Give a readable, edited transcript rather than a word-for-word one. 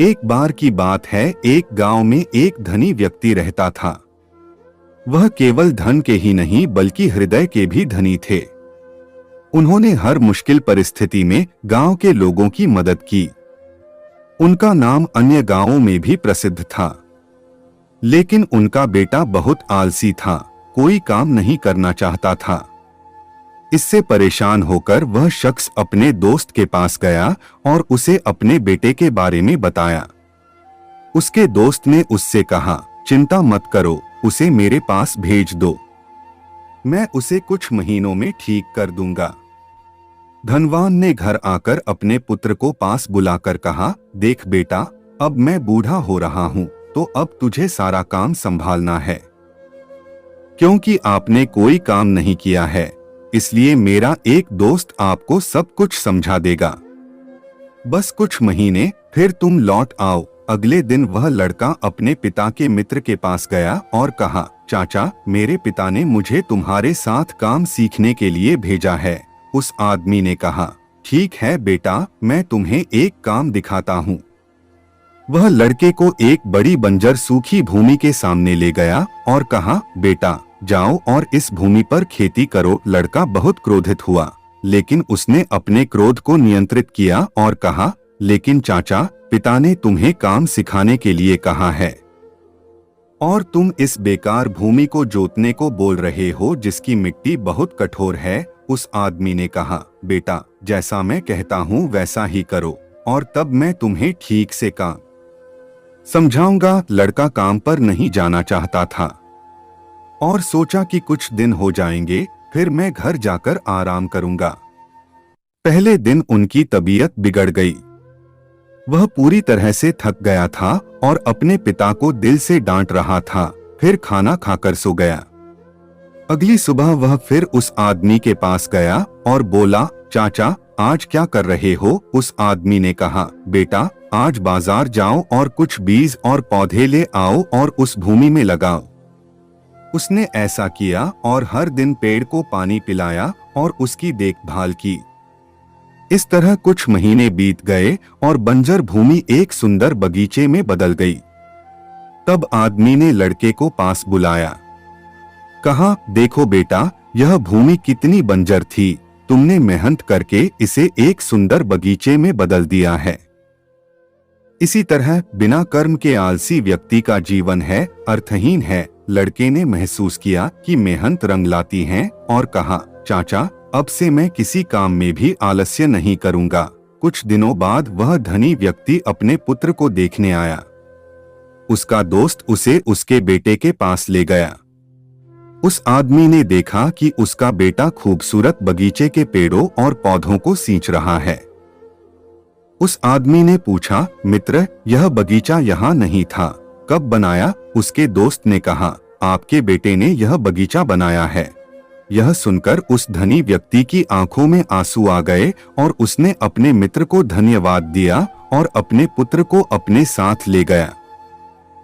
एक बार की बात है, एक गांव में एक धनी व्यक्ति रहता था। वह केवल धन के ही नहीं बल्कि हृदय के भी धनी थे। उन्होंने हर मुश्किल परिस्थिति में गांव के लोगों की मदद की। उनका नाम अन्य गांवों में भी प्रसिद्ध था। लेकिन उनका बेटा बहुत आलसी था, कोई काम नहीं करना चाहता था। इससे परेशान होकर वह शख्स अपने दोस्त के पास गया और उसे अपने बेटे के बारे में बताया। उसके दोस्त ने उससे कहा, चिंता मत करो, उसे मेरे पास भेज दो, मैं उसे कुछ महीनों में ठीक कर दूंगा। धनवान ने घर आकर अपने पुत्र को पास बुलाकर कहा, देख बेटा, अब मैं बूढ़ा हो रहा हूं, तो अब तुझे सारा काम संभालना है। क्योंकि आपने कोई काम नहीं किया है, इसलिए मेरा एक दोस्त आपको सब कुछ समझा देगा। बस कुछ महीने, फिर तुम लौट आओ। अगले दिन वह लड़का अपने पिता के मित्र के पास गया और कहा, चाचा, मेरे पिता ने मुझे तुम्हारे साथ काम सीखने के लिए भेजा है। उस आदमी ने कहा, ठीक है बेटा, मैं तुम्हें एक काम दिखाता हूँ। वह लड़के को एक बड़ी बंजर सूखी भूमि के सामने ले गया और कहा, बेटा जाओ और इस भूमि पर खेती करो। लड़का बहुत क्रोधित हुआ, लेकिन उसने अपने क्रोध को नियंत्रित किया और कहा, लेकिन चाचा, पिता ने तुम्हें काम सिखाने के लिए कहा है और तुम इस बेकार भूमि को जोतने को बोल रहे हो जिसकी मिट्टी बहुत कठोर है। उस आदमी ने कहा, बेटा, जैसा मैं कहता हूँ वैसा ही करो और तब मैं तुम्हें ठीक से काम समझाऊंगा। लड़का काम पर नहीं जाना चाहता था और सोचा कि कुछ दिन हो जाएंगे, फिर मैं घर जाकर आराम करूंगा। पहले दिन उनकी तबीयत बिगड़ गई। वह पूरी तरह से थक गया था और अपने पिता को दिल से डांट रहा था। फिर खाना खाकर सो गया। अगली सुबह वह फिर उस आदमी के पास गया और बोला, चाचा, आज क्या कर रहे हो? उस आदमी ने कहा, बेटा, आज बाजार जाओ और कुछ बीज और पौधे ले आओ और उस भूमि में लगाओ। उसने ऐसा किया और हर दिन पेड़ को पानी पिलाया और उसकी देखभाल की। इस तरह कुछ महीने बीत गए और बंजर भूमि एक सुंदर बगीचे में बदल गई। तब आदमी ने लड़के को पास बुलाया, कहा, देखो बेटा, यह भूमि कितनी बंजर थी, तुमने मेहनत करके इसे एक सुंदर बगीचे में बदल दिया है। इसी तरह बिना कर्म के आलसी व्यक्ति का जीवन है, अर्थहीन है। लड़के ने महसूस किया कि मेहनत रंग लाती है और कहा, चाचा, अब से मैं किसी काम में भी आलस्य नहीं करूंगा। कुछ दिनों बाद वह धनी व्यक्ति अपने पुत्र को देखने आया। उसका दोस्त उसे उसके बेटे के पास ले गया। उस आदमी ने देखा कि उसका बेटा खूबसूरत बगीचे के पेड़ों और पौधों को सींच रहा है। उस आदमी ने पूछा, मित्र, यह बगीचा यहाँ नहीं था, कब बनाया? उसके दोस्त ने कहा, आपके बेटे ने यह बगीचा बनाया है। यह सुनकर उस धनी व्यक्ति की आंखों में आंसू आ गए और उसने अपने मित्र को धन्यवाद दिया और अपने पुत्र को अपने साथ ले गया।